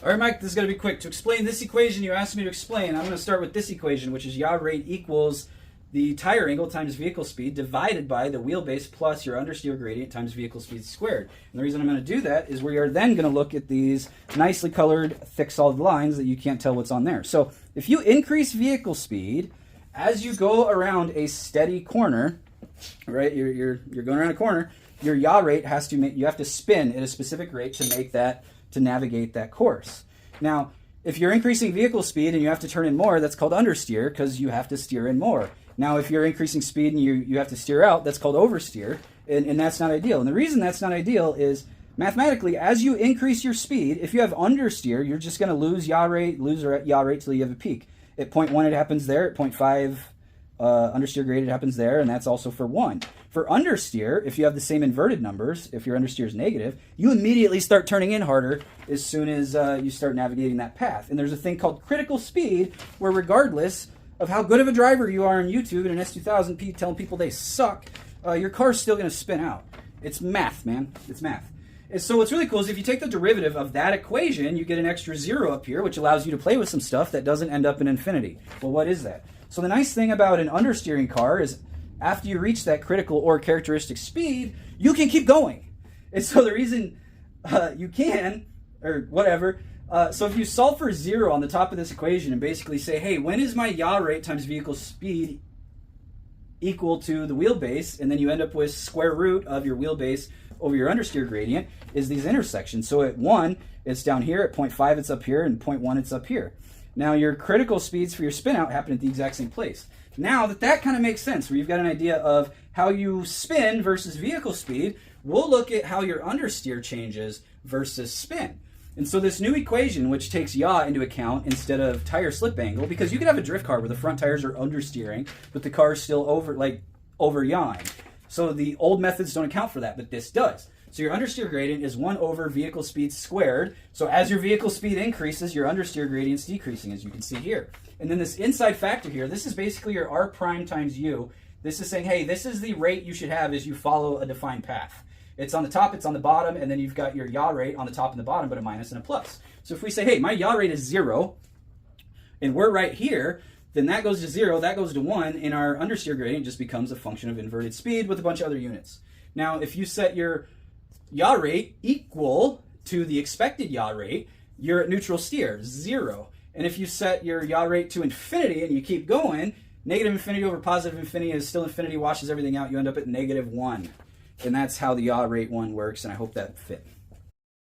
All right, Mike, this is going to be quick. To explain this equation you asked me to explain, I'm going to start with this equation, which is yaw rate equals the tire angle times vehicle speed divided by the wheelbase plus your understeer gradient times vehicle speed squared. And the reason I'm going to do that is we are then going to look at these nicely colored thick solid lines that you can't tell what's on there. So if you increase vehicle speed as you go around a steady corner, right, you're going around a corner, your yaw rate has to you have to spin at a specific rate to make that, to navigate that course. Now, if you're increasing vehicle speed and you have to turn in more, that's called understeer because you have to steer in more. Now, if you're increasing speed and you have to steer out, that's called oversteer, and that's not ideal. And the reason that's not ideal is mathematically, as you increase your speed, if you have understeer, you're just going to lose yaw rate till you have a peak. At 0.1, it happens there. At 0.5, understeer gradient happens there, and that's also for 1. For understeer, if you have the same inverted numbers, if your understeer is negative, you immediately start turning in harder as soon as you start navigating that path. And there's a thing called critical speed, where regardless of how good of a driver you are on YouTube and an S2000P telling people they suck, your car's still going to spin out. It's math, man. It's math. And so what's really cool is if you take the derivative of that equation, you get an extra 0 up here, which allows you to play with some stuff that doesn't end up in infinity. Well, what is that? So the nice thing about an understeering car is after you reach that critical or characteristic speed, you can keep going. And so the reason you can, or whatever, so if you solve for 0 on the top of this equation and basically say, hey, when is my yaw rate times vehicle speed equal to the wheelbase, and then you end up with square root of your wheelbase over your understeer gradient, is these intersections. So at 1, it's down here, at 0.5, it's up here, and 0.1, it's up here. Now your critical speeds for your spin out happen at the exact same place. Now that kind of makes sense, where you've got an idea of how you spin versus vehicle speed, we'll look at how your understeer changes versus spin. And so this new equation, which takes yaw into account instead of tire slip angle, because you could have a drift car where the front tires are understeering, but the car is still over yawing. So the old methods don't account for that, but this does. So your understeer gradient is 1 over vehicle speed squared. So as your vehicle speed increases, your understeer gradient's decreasing, as you can see here. And then this inside factor here, this is basically your R prime times U. This is saying, hey, this is the rate you should have as you follow a defined path. It's on the top, it's on the bottom, and then you've got your yaw rate on the top and the bottom, but a minus and a plus. So if we say, hey, my yaw rate is 0, and we're right here, then that goes to 0, that goes to 1, and our understeer gradient just becomes a function of inverted speed with a bunch of other units. Now, if you set your yaw rate equal to the expected yaw rate, you're at neutral steer, 0. And if you set your yaw rate to infinity and you keep going, negative infinity over positive infinity is still infinity, washes everything out, you end up at -1. And that's how the yaw rate one works, and I hope that fit.